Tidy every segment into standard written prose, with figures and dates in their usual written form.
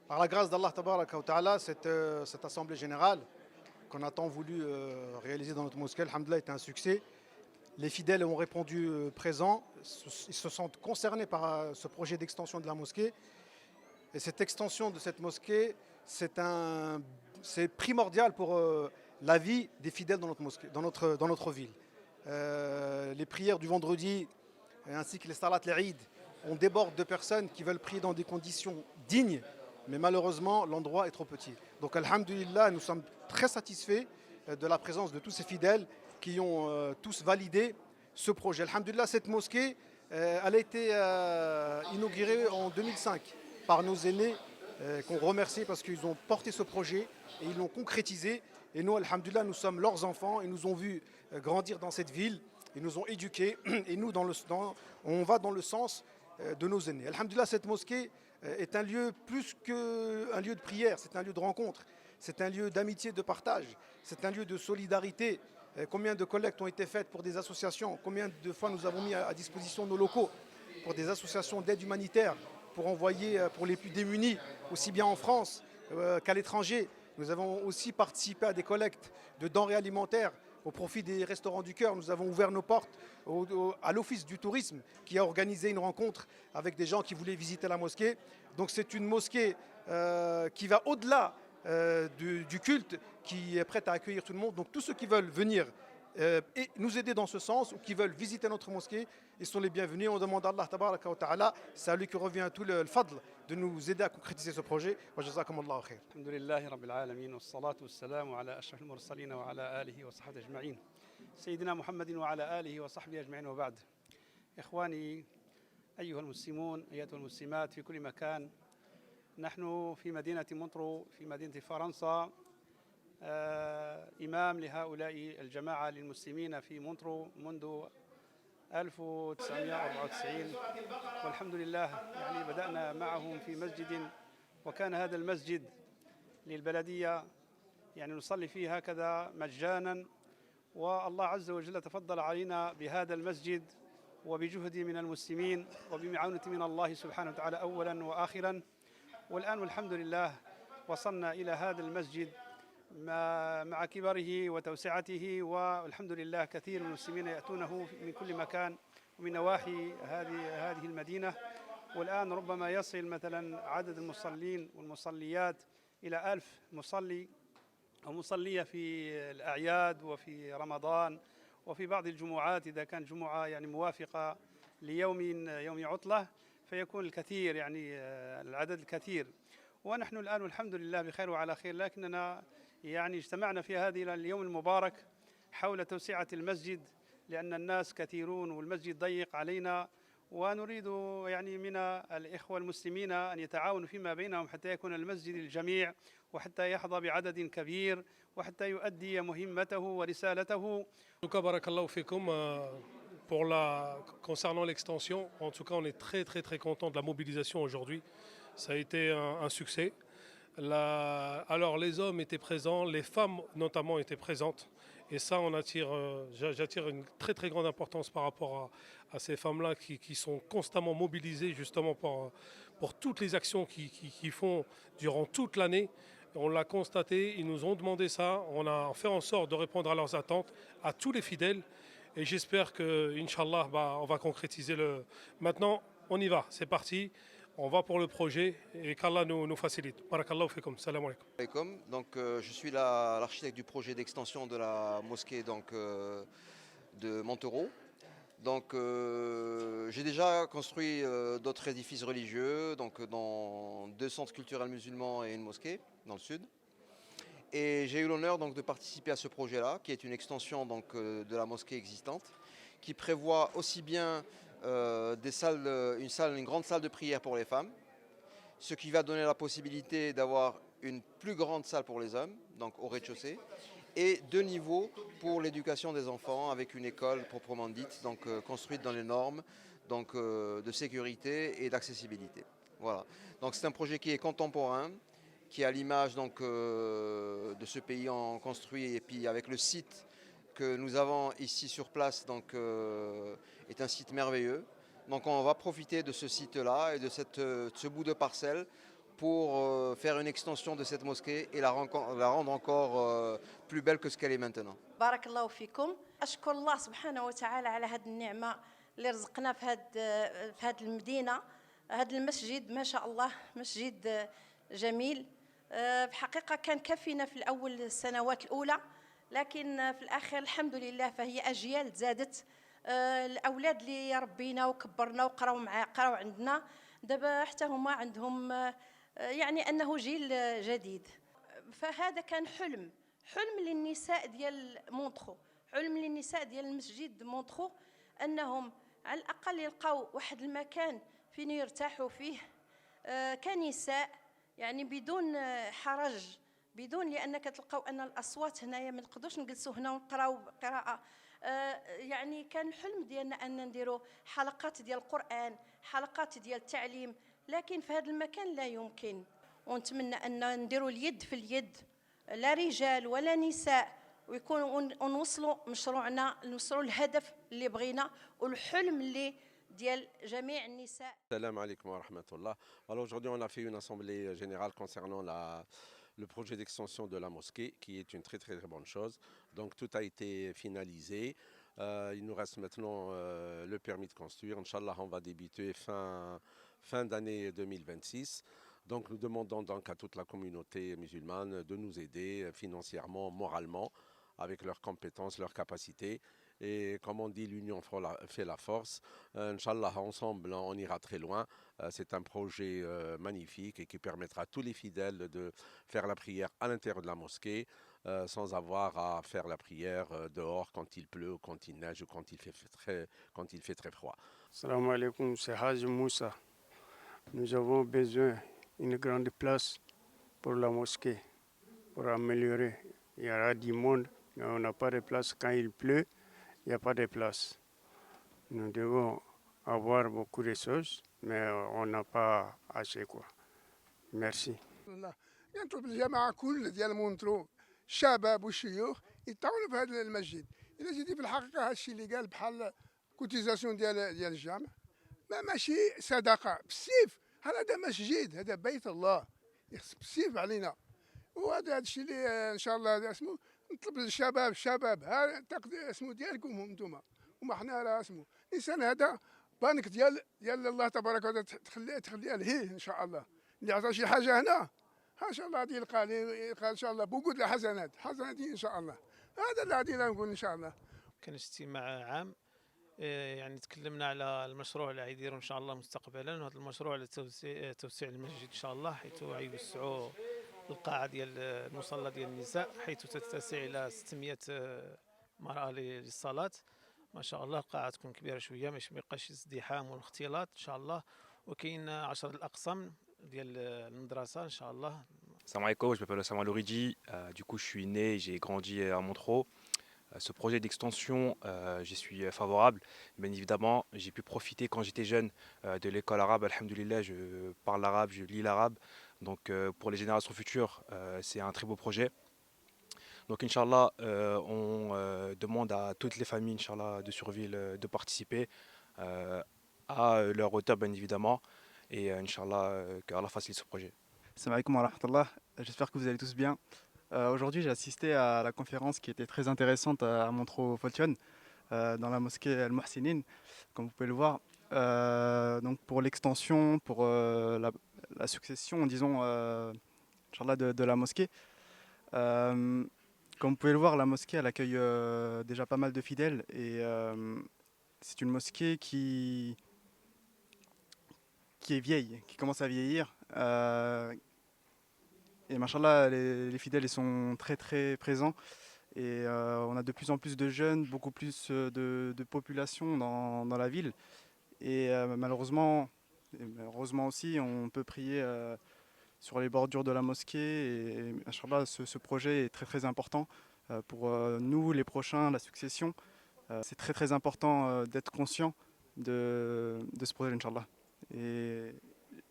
Par la grâce d'Allah Tabaraka wa Ta'ala, cette assemblée générale qu'on a tant voulu réaliser dans notre mosquée, alhamdoulilah, était un succès. Les fidèles ont répondu présents, ils se sentent concernés par ce projet d'extension de la mosquée. Et cette extension de cette mosquée, c'est primordial pour la vie des fidèles dans notre mosquée, dans notre ville. Les prières du vendredi ainsi que les salat l'Eid, on déborde de personnes qui veulent prier dans des conditions dignes, mais malheureusement l'endroit est trop petit. Donc alhamdulillah, nous sommes très satisfaits de la présence de tous ces fidèles qui ont tous validé ce projet. Alhamdulillah, cette mosquée, elle a été inaugurée en 2005 par nos aînés qu'on remercie parce qu'ils ont porté ce projet et ils l'ont concrétisé. Et nous, alhamdulillah, nous sommes leurs enfants. Ils nous ont vus grandir dans cette ville. Ils nous ont éduqués. Et nous, on va dans le sens de nos aînés. Alhamdulillah, cette mosquée est un lieu plus qu'un lieu de prière. C'est un lieu de rencontre. C'est un lieu d'amitié, de partage. C'est un lieu de solidarité. Combien de collectes ont été faites pour des associations? Combien de fois nous avons mis à disposition nos locaux pour des associations d'aide humanitaire, pour envoyer pour les plus démunis, aussi bien en France qu'à l'étranger. Nous avons aussi participé à des collectes de denrées alimentaires au profit des restaurants du cœur. Nous avons ouvert nos portes à l'Office du tourisme qui a organisé une rencontre avec des gens qui voulaient visiter la mosquée. Donc c'est une mosquée qui va au-delà du culte, qui est prête à accueillir tout le monde. Donc tous ceux qui veulent venir et nous aider dans ce sens ou qui veulent visiter notre mosquée, ils sont les bienvenus. On demande à Allah tabaraka wa ta'ala, c'est à lui qui revient tout le fadl de nous aider à concrétiser ce projet. Wa jazakumullahu khair. Alhamdulillahi Rabbil Alamin, wa salatu wa salamu ala ashrafil mursalin wa ala alihi wa sahbihi ajma'in. Sayyidina Muhammadin wa ala alihi wa sahbihi ajma'in wa ba'd. إخواني أيها المسلمون أيتها المسلمات في كل مكان، نحن في مدينة مونترو في مدينة فرنسا، إمام لهؤلاء الجماعة للمسلمين في مونترو منذ 1994، والحمد لله يعني بدأنا معهم في مسجد، وكان هذا المسجد للبلدية يعني نصلي فيه هكذا مجانا، والله عز وجل تفضل علينا بهذا المسجد وبجهد من المسلمين وبمعونة من الله سبحانه وتعالى أولا وآخرا. والآن والحمد لله وصلنا إلى هذا المسجد مع كبره وتوسعته، والحمد لله كثير من المسلمين يأتونه من كل مكان ومن نواحي هذه المدينة. والآن ربما يصل مثلا عدد المصلين والمصليات إلى 1000 مصلي أو مصلية في الأعياد وفي رمضان وفي بعض الجمعات إذا كان جمعة يعني موافقة يوم عطلة، فيكون الكثير يعني العدد الكثير. ونحن الآن والحمد لله بخير وعلى خير، لكننا يعني اجتمعنا في هذا اليوم المبارك حول توسعة المسجد، لأن الناس كثيرون والمسجد ضيق علينا، ونريد يعني من الإخوة المسلمين أن يتعاونوا فيما بينهم حتى يكون المسجد للجميع وحتى يحظى بعدد كبير وحتى يؤدي مهمته ورسالته. En tout cas, barakallahu fikum, concernant l'extension, en tout cas, on est très content de la mobilisation aujourd'hui. Ça a été un succès. Alors, les hommes étaient présents, les femmes notamment étaient présentes. Et ça, j'attire une très grande importance par rapport à ces femmes-là qui sont constamment mobilisées justement pour toutes les actions qu'ils font durant toute l'année. On l'a constaté, ils nous ont demandé ça, on a fait en sorte de répondre à leurs attentes, à tous les fidèles. Et j'espère que, Inch'Allah, on va concrétiser Maintenant, on y va, c'est parti. On va pour le projet et qu'Allah nous facilite. Barakallahu fikum. Salam alaikum. Donc, je suis l'architecte du projet d'extension de la mosquée de Montaureau. Donc, j'ai déjà construit d'autres édifices religieux, donc dans 2 centres culturels musulmans et une mosquée dans le sud. Et j'ai eu l'honneur donc de participer à ce projet-là, qui est une extension donc de la mosquée existante, qui prévoit aussi bien une grande salle de prière pour les femmes, ce qui va donner la possibilité d'avoir une plus grande salle pour les hommes, donc au rez-de-chaussée, et 2 niveaux pour l'éducation des enfants avec une école proprement dite, donc construite dans les normes donc, de sécurité et d'accessibilité. Voilà. Donc c'est un projet qui est contemporain, qui est à l'image donc de ce pays en construit, et puis avec le site que nous avons ici sur place donc est un site merveilleux. Donc on va profiter de ce site-là et de ce bout de parcelle pour faire une extension de cette mosquée et la rendre encore plus belle que ce qu'elle est maintenant. بارك الله فيكم. أشكر الله سبحانه وتعالى على هذه النعمة اللي رزقنا في هذه المدينة. هذا المسجد ما شاء الله مسجد جميل. في حقيقة كان كفينا في الأول السنوات الأولى، لكن في الآخر الحمد لله فهي أجيال زادت. الأولاد اللي ربينا وكبرنا قراو عندنا دابا حتى هما عندهم يعني أنه جيل جديد. فهذا كان حلم للنساء ديال مونتخو، حلم للنساء ديال المسجد مونتخو، أنهم على الأقل يلقاو واحد المكان فين يرتاحوا فيه كنساء، يعني بدون حرج، بدون لأنك تلقاو أن الأصوات هنايا ما نقدروش نجلسوا هنا ونقراو قراءة. يعني كان الحلم ديالنا أن نديروا حلقات ديال القرآن، حلقات ديال التعليم، لكن في هذا المكان لا يمكن. ونتمنى أن نديروا اليد في اليد، لا رجال ولا نساء، ونوصلوا مشروعنا، نوصلوا الهدف اللي بغينا والحلم اللي ديال جميع النساء. Salam alaikum wa rahmatullah. Alors aujourd'hui, on a fait une assemblée générale concernant le projet d'extension de la mosquée, qui est une très très bonne chose. Donc tout a été finalisé. Il nous reste maintenant le permis de construire. Inch'Allah, on va débuter fin d'année 2026. Donc nous demandons donc à toute la communauté musulmane de nous aider financièrement, moralement, avec leurs compétences, leurs capacités. Et comme on dit, l'union fait la force. Inch'Allah, ensemble, on ira très loin. C'est un projet magnifique et qui permettra à tous les fidèles de faire la prière à l'intérieur de la mosquée sans avoir à faire la prière dehors quand il pleut, ou quand il neige, ou quand il fait très froid. Salam alaikum, c'est Haj Moussa. Nous avons besoin d'une grande place pour la mosquée, pour améliorer. Il y aura du monde, mais on n'a pas de place quand il pleut. Il n'y a pas de place. Nous devons avoir beaucoup de choses, mais on n'a pas assez quoi. Merci. ينطلب الجماعة كل ديال مونترو الشباب والشيوخ يتعاونوا في هذا المسجد. إلا جيتي في الحقيقة هذا الشيء اللي قال بحال كوتيزاسيون ديال الجامع ماشي صدقة بالسيف. هذا مسجد، هذا بيت الله يخص بالسيف علينا. وهذا الشيء اللي إن شاء الله اسمه نطلب للشباب ها اسمه ديالكم انتم، وما حنا راه اسمه الانسان هذا بانك ديال الله تبارك وتعالى تخليها لهيه ان شاء الله. اللي عطى شي حاجه هنا ان شاء الله غادي يلقى ان شاء الله بوجود الحسنات ان شاء الله. هذا اللي غادي نقول ان شاء الله. كان اجتماع عام، يعني تكلمنا على المشروع اللي غيديروا ان شاء الله مستقبلا، وهذا المشروع لتوسيع المسجد ان شاء الله، حيث غيوسعوا القاعة ديال المصلى ديال النساء، حيث تتسع إلى 600 مرأة للصلاة. ما شاء الله القاعة تكون كبيرة شوية، ما يبقاش ازدحام والاختلاط إن شاء الله. وكاين 10 الأقسام ديال المدرسة إن شاء الله. Salam alaikum, je m'appelle Osama Louridi. Du coup, je suis né et j'ai grandi à Montereau. Ce projet d'extension, j'y suis favorable. Bien évidemment, j'ai pu profiter quand j'étais jeune de l'école arabe. Alhamdoulilah, je parle l'arabe, je lis l'arabe. Donc pour les générations futures, c'est un très beau projet. Donc Inch'Allah, on demande à toutes les familles Inch'Allah, de Surville de participer à leur hauteur bien évidemment. Et Inch'Allah, qu'Allah facilite ce projet. Salam alaikum wa rahmatullah, j'espère que vous allez tous bien. Aujourd'hui j'ai assisté à la conférence qui était très intéressante à Montereau-Foltion, dans la mosquée Al-Muhsinin, comme vous pouvez le voir. Donc pour l'extension, pour la succession, disons, Inch'Allah, de la mosquée. Comme vous pouvez le voir, la mosquée elle accueille déjà pas mal de fidèles et c'est une mosquée qui est vieille, qui commence à vieillir. Et machallah, les fidèles ils sont très très présents et on a de plus en plus de jeunes, beaucoup plus de population dans la ville. Et malheureusement aussi, on peut prier sur les bordures de la mosquée. Et inchallah, ce projet est très très important pour nous, les prochains, la succession. C'est très très important d'être conscient de ce projet, inchallah. Et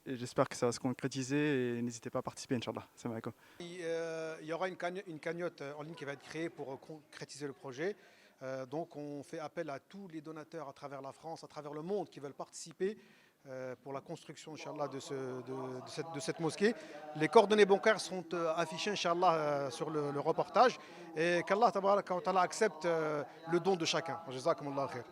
j'espère que ça va se concrétiser et n'hésitez pas à participer, Inch'Allah. Il y aura une cagnotte en ligne qui va être créée pour concrétiser le projet. Donc on fait appel à tous les donateurs à travers la France, à travers le monde qui veulent participer pour la construction, Inch'Allah, de cette mosquée. Les coordonnées bancaires seront affichées, Inch'Allah, sur le reportage. Et qu'Allah Tabaraka wa Ta'ala accepte le don de chacun. Jazakumullah khair.